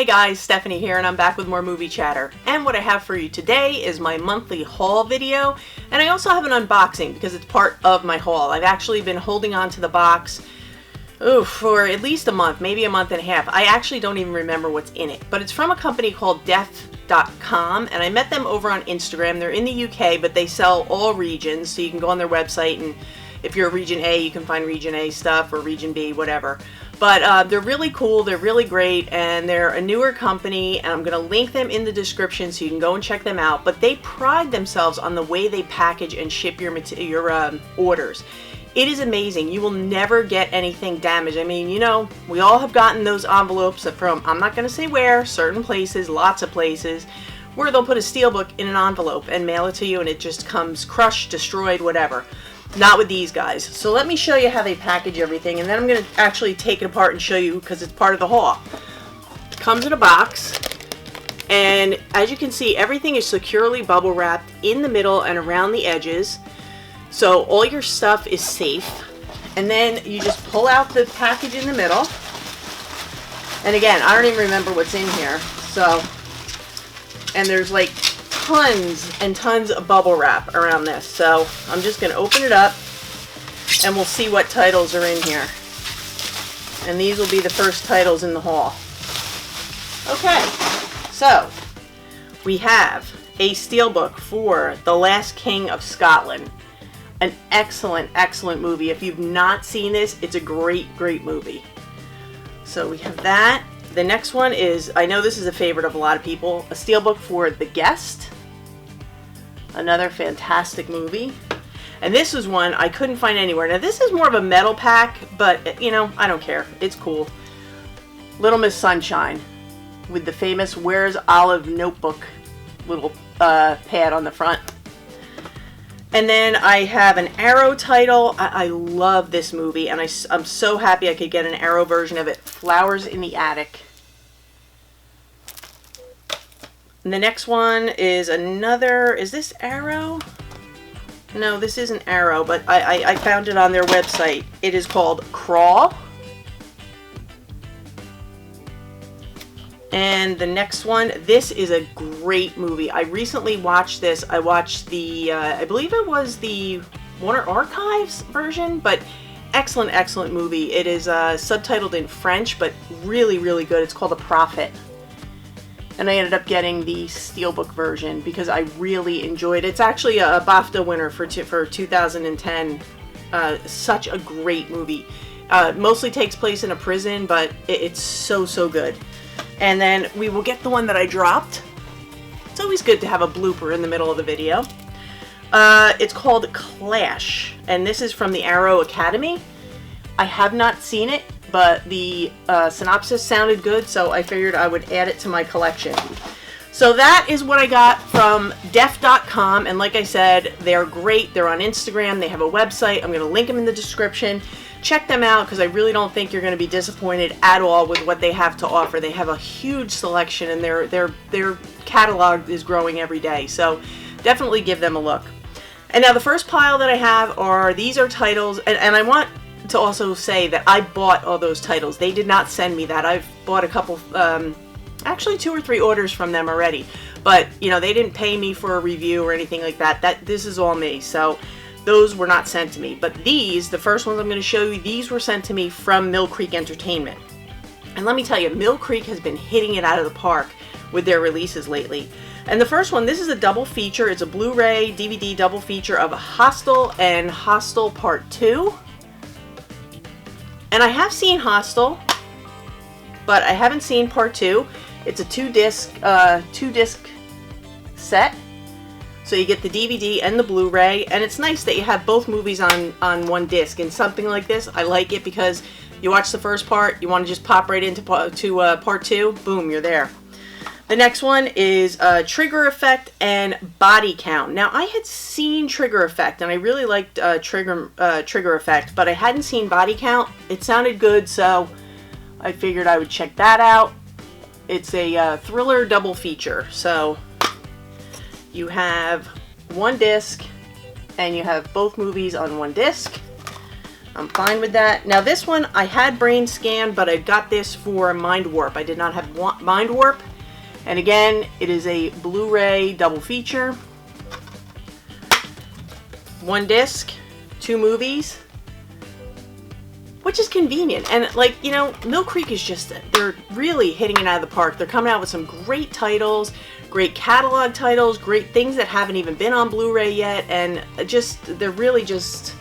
Hey guys, Stephanie here, and I'm back with more movie chatter. And what I have for you today is my monthly haul video, and I also have an unboxing because it's part of my haul. I've actually been holding on to the box for at least a month, maybe a month and a half. I actually don't even remember what's in it, but it's from a company called deaf.com, and I met them over on Instagram. They're in the UK, but they sell all regions, so you can go on their website, and if you're region A, you can find region A stuff, or region B, whatever. But they're really cool, they're really great, and they're a newer company, and I'm going to link them in the description so you can go and check them out. But they pride themselves on the way they package and ship your orders. It is amazing. You will never get anything damaged. I mean, you know, we all have gotten those envelopes from, I'm not going to say where, certain places, lots of places, where they'll put a Steelbook in an envelope and mail it to you, and it just comes crushed, destroyed, whatever. Not with these guys. So let me show you how they package everything, and then I'm going to actually take it apart and show you because it's part of the haul. It comes in a box, and as you can see, everything is securely bubble wrapped in the middle and around the edges, so all your stuff is safe. And then you just pull out the package in the middle, and again, I don't even remember what's in here. So, and there's like tons and tons of bubble wrap around this. So I'm just going to open it up and we'll see what titles are in here. And these will be the first titles in the haul. Okay, so we have a Steelbook for The Last King of Scotland. An excellent, excellent movie. If you've not seen this, it's a great, great movie. So we have that. The next one is, I know this is a favorite of a lot of people, a Steelbook for The Guest. Another fantastic movie. And this is one I couldn't find anywhere. Now this is more of a metal pack, but you know, I don't care. It's cool. Little Miss Sunshine with the famous Where's Olive notebook little pad on the front. And then I have an Arrow title. I love this movie, and I'm so happy I could get an Arrow version of it. Flowers in the Attic. And the next one is another, is this Arrow? No, this isn't Arrow, but I found it on their website. It is called Crawl. And the next one, this is a great movie. I recently watched this. I watched the, I believe it was the Warner Archives version, but excellent, excellent movie. It is subtitled in French, but really, really good. It's called The Prophet. And I ended up getting the Steelbook version because I really enjoyed it. It's actually a BAFTA winner for 2010. Such a great movie. Mostly takes place in a prison, but it's so, so good. And then we will get the one that I dropped. It's always good to have a blooper in the middle of the video. It's called Clash, and this is from the Arrow Academy. I have not seen it, but the synopsis sounded good, so I figured I would add it to my collection. So that is what I got from deaf.com, and like I said, they're great. They're on Instagram. They have a website. I'm going to link them in the description. Check them out because I really don't think you're going to be disappointed at all with what they have to offer. They have a huge selection, and their catalog is growing every day, so definitely give them a look. And now the first pile that I have are, these are titles, and I want to also say that I bought all those titles. They did not send me that. I've bought a couple, actually 2 or 3 orders from them already, but you know, they didn't pay me for a review or anything like that. This is all me, so those were not sent to me. But these, the first ones I'm going to show you, these were sent to me from Mill Creek Entertainment. And let me tell you, Mill Creek has been hitting it out of the park with their releases lately. And the first one, this is a double feature. It's a Blu-ray DVD double feature of Hostel and Hostel Part 2. And I have seen Hostel, but I haven't seen Part 2. It's a two disc set. So you get the DVD and the Blu-ray, and it's nice that you have both movies on one disc. And something like this, I like it because you watch the first part, you want to just pop right into part 2, boom, you're there. The next one is Trigger Effect and Body Count. Now, I had seen Trigger Effect, and I really liked Trigger Effect, but I hadn't seen Body Count. It sounded good, so I figured I would check that out. It's a thriller double feature, so you have one disc, and you have both movies on one disc. I'm fine with that. Now this one, I had Brain Scan, but I got this for Mind Warp. I did not have Mind Warp. And again, it is a Blu-ray double feature. 1 disc, 2 movies, which is convenient. And like, you know, Mill Creek is just, they're really hitting it out of the park. They're coming out with some great titles, great catalog titles, great things that haven't even been on Blu-ray yet. And just, they're really just,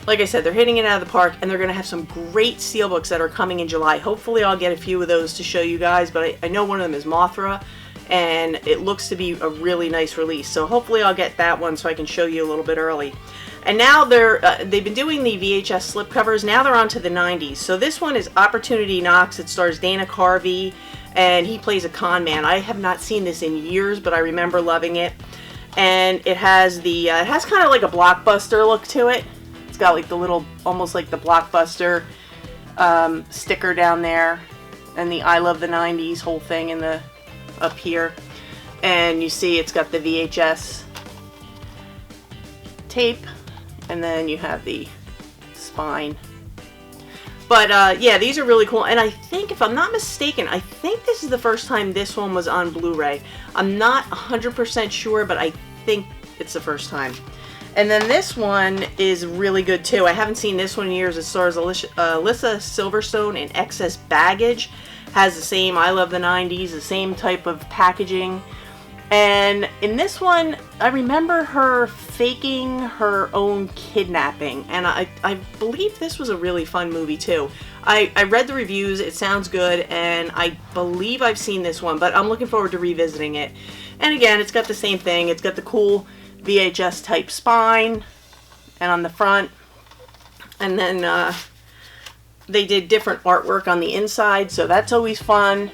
like I said, they're hitting it out of the park, and they're going to have some great Steelbooks that are coming in July. Hopefully I'll get a few of those to show you guys, but I know one of them is Mothra, and it looks to be a really nice release. So hopefully I'll get that one so I can show you a little bit early. And now they've been doing the VHS slipcovers. Now they're on to the 90s. So this one is Opportunity Knocks. It stars Dana Carvey, and he plays a con man. I have not seen this in years, but I remember loving it. And it has the it has kind of like a Blockbuster look to it. It's got like the little, almost like the Blockbuster sticker down there, and the I Love the 90s whole thing in the up here. And you see it's got the VHS tape, and then you have the spine. But yeah, these are really cool. And I think, if I'm not mistaken, I think this is the first time this one was on Blu-ray. I'm not 100% sure, but I think it's the first time. And then this one is really good too. I haven't seen this one in years. It stars Alyssa Silverstone in Excess Baggage. Has the same I Love the 90s, the same type of packaging. And in this one, I remember her faking her own kidnapping. And I believe this was a really fun movie too. I read the reviews, it sounds good, and I believe I've seen this one, but I'm looking forward to revisiting it. And again, it's got the same thing. It's got the cool VHS type spine, and on the front. And then they did different artwork on the inside, so that's always fun.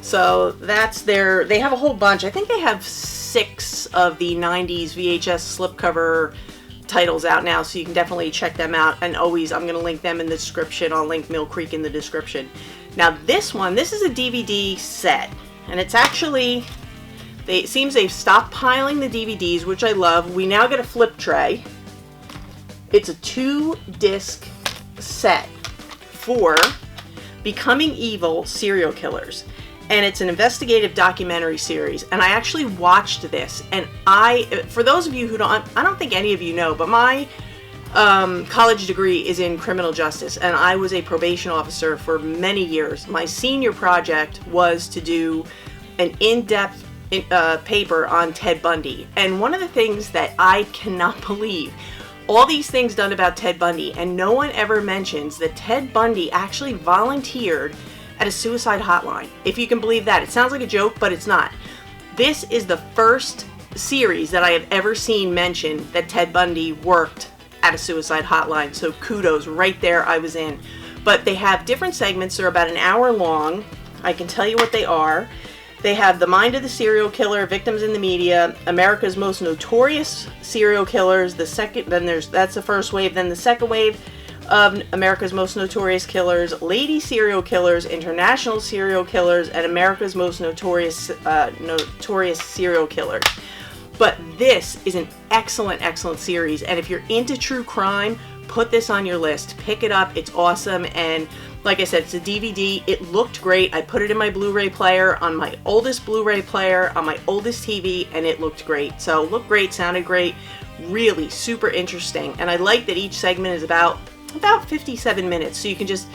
So that's they have a whole bunch. I think they have 6 of the 90s VHS slipcover titles out now, so you can definitely check them out. And always, I'm going to link them in the description. I'll link Mill Creek in the description. Now this one, this is a DVD set, and it's actually, it seems they've stopped piling the DVDs, which I love. We now get a flip tray. It's a 2-disc set for Becoming Evil Serial Killers. And it's an investigative documentary series. And I actually watched this. And for those of you who don't, I don't think any of you know, but my college degree is in criminal justice. And I was a probation officer for many years. My senior project was to do an in-depth paper on Ted Bundy. And one of the things that I cannot believe, all these things done about Ted Bundy, and no one ever mentions that Ted Bundy actually volunteered at a suicide hotline. If you can believe that. It sounds like a joke, but it's not. This is the first series that I have ever seen mention that Ted Bundy worked at a suicide hotline. So kudos, right there, I was in. But they have different segments. They're about an hour long. I can tell you what they are. They have The Mind of the Serial Killer, Victims in the Media, America's Most Notorious Serial Killers, that's the first wave. Then the second wave of America's Most Notorious Killers, Lady Serial Killers, International Serial Killers, and America's Most Notorious Serial Killers. But this is an excellent, excellent series, and if you're into true crime, put this on your list. Pick it up. It's awesome. And like I said, it's a DVD. It looked great. I put it in my Blu-ray player, on my oldest Blu-ray player, on my oldest TV, and it looked great. So looked great, sounded great, really super interesting. And I like that each segment is about 57 minutes, so you can just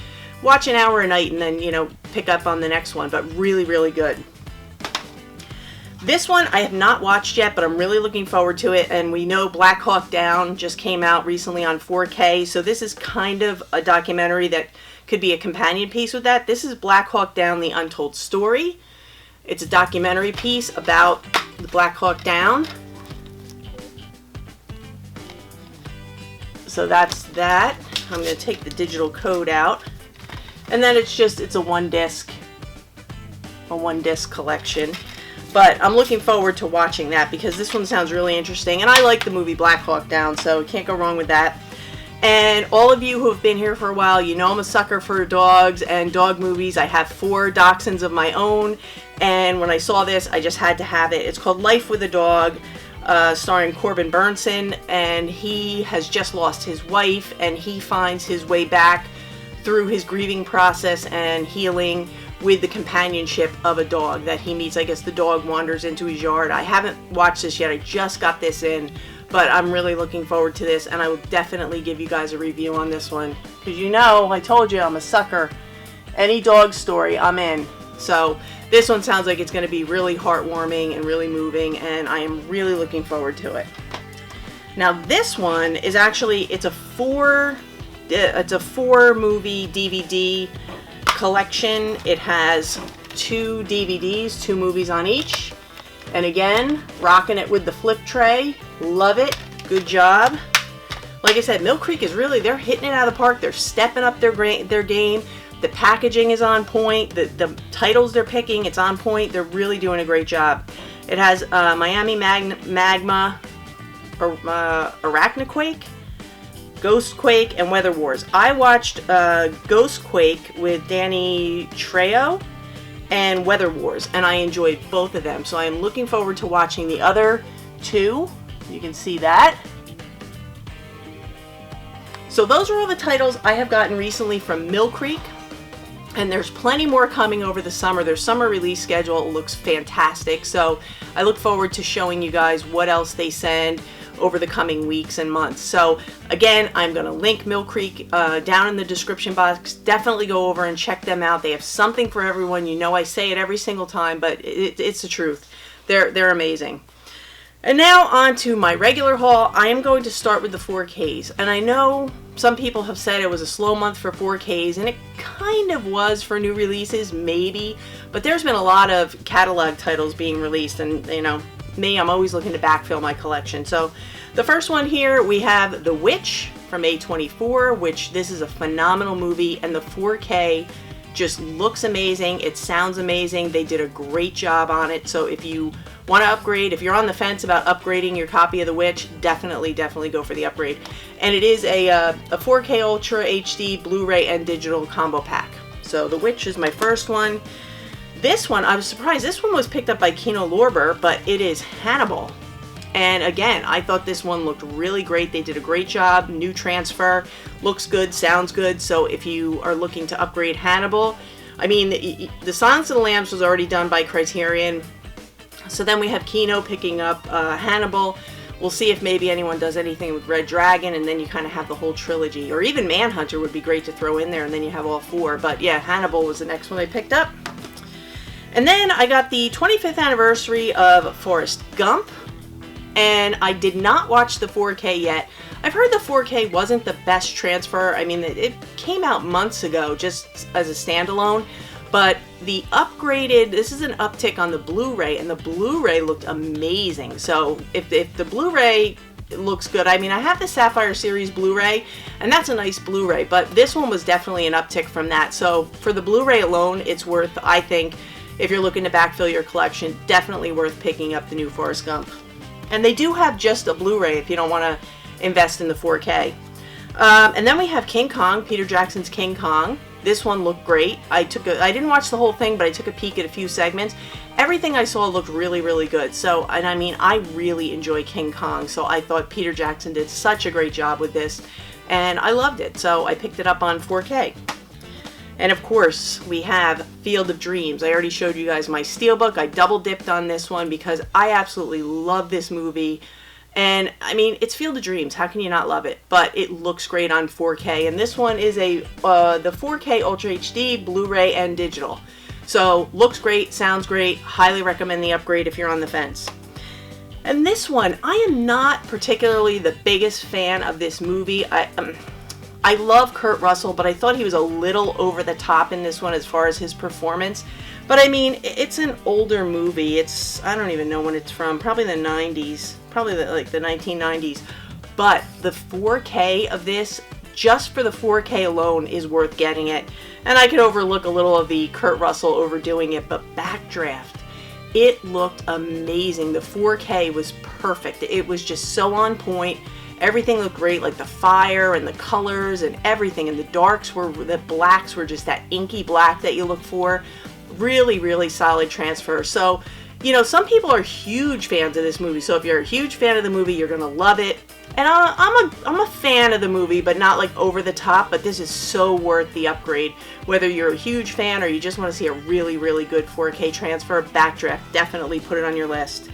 watch an hour a night and then, you know, pick up on the next one. But really, really good. This one I have not watched yet, but I'm really looking forward to it. And we know Black Hawk Down just came out recently on 4K, so this is kind of a documentary that could be a companion piece with that. This is Black Hawk Down, The Untold Story. It's a documentary piece about the Black Hawk Down. So that's that. I'm going to take the digital code out. And then it's a one disc collection. But I'm looking forward to watching that because this one sounds really interesting. And I like the movie Black Hawk Down, so you can't go wrong with that. And all of you who have been here for a while, you know I'm a sucker for dogs and dog movies. I have 4 dachshunds of my own. And when I saw this, I just had to have it. It's called Life with a Dog. starring Corbin Burnson, and he has just lost his wife, and he finds his way back through his grieving process and healing with the companionship of a dog that he meets. I guess the dog wanders into his yard. I haven't watched this yet. I just got this in, but I'm really looking forward to this, and I will definitely give you guys a review on this one, because you know, I told you I'm a sucker. Any dog story, I'm in. So this one sounds like it's going to be really heartwarming and really moving, and I am really looking forward to it. Now this one is actually, it's a four movie DVD collection. It has 2 DVDs, 2 movies on each. And again, rocking it with the flip tray. Love it. Good job. Like I said, Mill Creek is really, they're hitting it out of the park. They're stepping up their game. The packaging is on point. The titles they're picking, it's on point. They're really doing a great job. It has Miami Magma, Arachnoquake, Ghostquake, and Weather Wars. I watched Ghostquake with Danny Trejo and Weather Wars, and I enjoyed both of them. So I am looking forward to watching the other 2. You can see that. So those are all the titles I have gotten recently from Mill Creek. And there's plenty more coming over the summer. Their summer release schedule looks fantastic. So I look forward to showing you guys what else they send over the coming weeks and months. So again, I'm going to link Mill Creek down in the description box. Definitely go over and check them out. They have something for everyone. You know I say it every single time, but it's the truth. They're amazing. And now on to my regular haul. I am going to start with the 4Ks. And I know some people have said it was a slow month for 4Ks, and it kind of was for new releases, maybe. But there's been a lot of catalog titles being released, and you know, me, I'm always looking to backfill my collection. So the first one here, we have The Witch from A24, which this is a phenomenal movie, and the 4K just looks amazing. It sounds amazing. They did a great job on it. So if you want to upgrade, if you're on the fence about upgrading your copy of The Witch, definitely go for the upgrade. And it is a 4K Ultra HD Blu-ray and digital combo pack. So The Witch is my first one. This one, I was surprised. This one was picked up by Kino Lorber, but it is Hannibal. And again, I thought this one looked really great. They did a great job. New transfer. Looks good, sounds good. So if you are looking to upgrade Hannibal, I mean, the Silence of the Lambs was already done by Criterion. So then we have Kino picking up Hannibal. We'll see if maybe anyone does anything with Red Dragon, and then you kind of have the whole trilogy. Or even Manhunter would be great to throw in there, and then you have all 4. But yeah, Hannibal was the next one I picked up. And then I got the 25th anniversary of Forrest Gump. And I did not watch the 4K yet. I've heard the 4K wasn't the best transfer. I mean, it came out months ago just as a standalone. But the upgraded, this is an uptick on the Blu-ray, and the Blu-ray looked amazing. So if the Blu-ray looks good, I mean, I have the Sapphire Series Blu-ray, and that's a nice Blu-ray, but this one was definitely an uptick from that. So for the Blu-ray alone, it's worth, I think, if you're looking to backfill your collection, definitely worth picking up the new Forrest Gump. And they do have just a Blu-ray if you don't want to invest in the 4K. And then we have King Kong, Peter Jackson's King Kong. This one looked great. I didn't watch the whole thing, but I took a peek at a few segments. Everything I saw looked really, really good. So, and I mean, I really enjoy King Kong, so I thought Peter Jackson did such a great job with this, and I loved it. So I picked it up on 4K. And of course, we have Field of Dreams. I already showed you guys my Steelbook. I double dipped on this one because I absolutely love this movie. And I mean, it's Field of Dreams. How can you not love it? But it looks great on 4K. And this one is the 4K Ultra HD, Blu-ray, and digital. So looks great, sounds great. Highly recommend the upgrade if you're on the fence. And this one, I am not particularly the biggest fan of this movie. I love Kurt Russell, but I thought he was a little over the top in this one as far as his performance. But I mean, it's an older movie. I don't even know when it's from. Probably the 90s. Probably like the 1990s. But the 4K of this, just for the 4K alone, is worth getting it. And I could overlook a little of the Kurt Russell overdoing it, but Backdraft, it looked amazing. The 4K was perfect. It was just so on point. Everything looked great, like the fire and the colors and everything. And the blacks were just that inky black that you look for. Really, really solid transfer. So You know, some people are huge fans of this movie, so if you're a huge fan of the movie, you're gonna love it. And I'm a fan of the movie, but not like over the top, but this is so worth the upgrade. Whether you're a huge fan or you just want to see a really, really good 4K transfer, Backdraft, definitely put it on your list.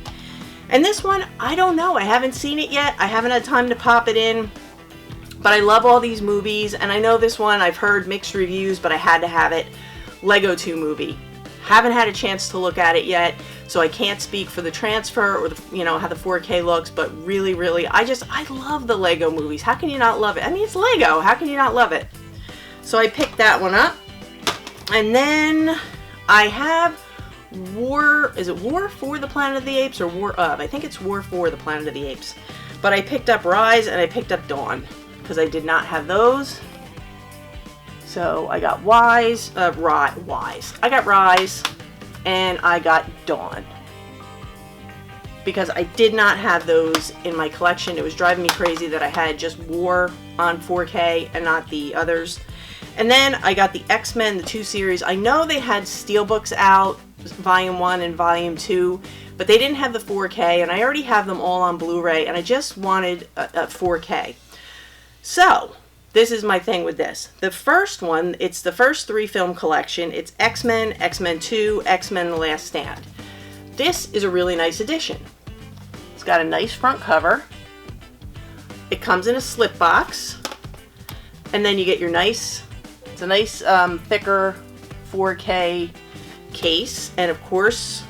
And this one, I don't know, I haven't seen it yet, I haven't had time to pop it in, but I love all these movies, and I know this one, I've heard mixed reviews, but I had to have it. Lego 2 movie. Haven't had a chance to look at it yet, so I can't speak for the transfer or the, you know, how the 4K looks, but really, really, I love the Lego movies. How can you not love it? I mean, it's Lego. How can you not love it? So I picked that one up. And then I have is it War for the Planet of the Apes or War of? I think it's War for the Planet of the Apes. But I picked up Rise and I picked up Dawn because I did not have those. So I got Rise. I got Rise. And I got Dawn because I did not have those in my collection. It was driving me crazy that I had just War on 4K and not the others. And then I got the X-Men, the 2 series. I know they had Steelbooks out, Volume 1 and Volume 2, but they didn't have the 4K, and I already have them all on Blu-ray, and I just wanted a 4K. So this is my thing with this. The first one, it's the first 3 film collection. It's X-Men, X-Men 2, X-Men The Last Stand. This is a really nice edition. It's got a nice front cover. It comes in a slip box. And then you get your nice, it's a nice thicker 4K case. And of course,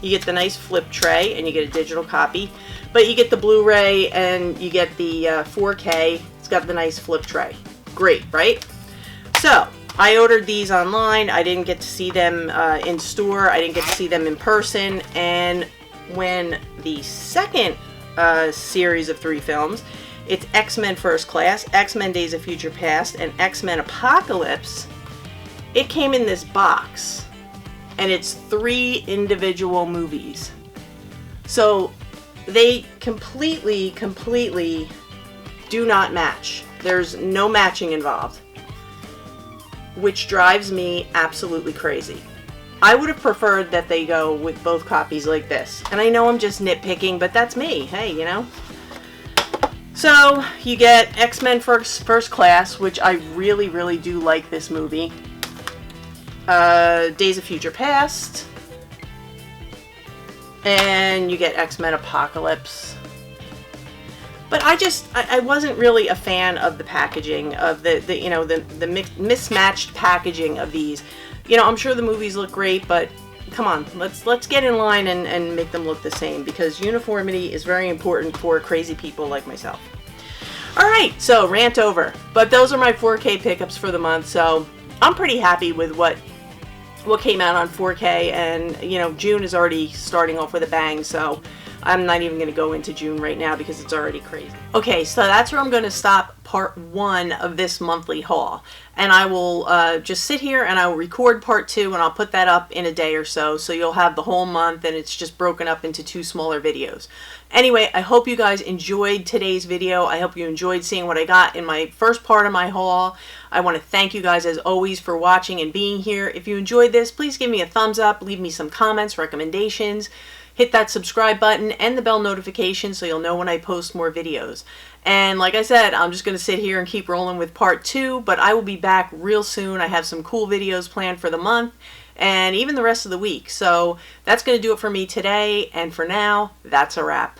you get the nice flip tray and you get a digital copy. But you get the Blu-ray and you get the 4K. It's got the nice flip tray. Great, right? So, I ordered these online. I didn't get to see them in store. I didn't get to see them in person. And when the second series of 3 films, it's X-Men First Class, X-Men Days of Future Past, and X-Men Apocalypse, it came in this box. And it's 3 individual movies. So, they completely do not match. There's no matching involved, which drives me absolutely crazy. I would have preferred that they go with both copies like this. And I know I'm just nitpicking, but that's me. Hey, you know? So, you get X-Men First Class, which I really, really do like this movie. Days of Future Past. And you get X-Men Apocalypse. But I wasn't really a fan of the packaging, of the mismatched packaging of these. You know, I'm sure the movies look great, but come on, let's get in line and make them look the same, because uniformity is very important for crazy people like myself. Alright, so rant over. But those are my 4K pickups for the month, so I'm pretty happy with what came out on 4K, and you know, June is already starting off with a bang, so I'm not even going to go into June right now because it's already crazy. Okay, so that's where I'm going to stop part 1 of this monthly haul. And I will just sit here and I will record part 2, and I'll put that up in a day or so. So you'll have the whole month, and it's just broken up into 2 smaller videos. Anyway, I hope you guys enjoyed today's video. I hope you enjoyed seeing what I got in my first part of my haul. I want to thank you guys as always for watching and being here. If you enjoyed this, please give me a thumbs up, leave me some comments, recommendations. Hit that subscribe button and the bell notification so you'll know when I post more videos. And like I said, I'm just going to sit here and keep rolling with part 2, but I will be back real soon. I have some cool videos planned for the month and even the rest of the week. So that's going to do it for me today, and for now, that's a wrap.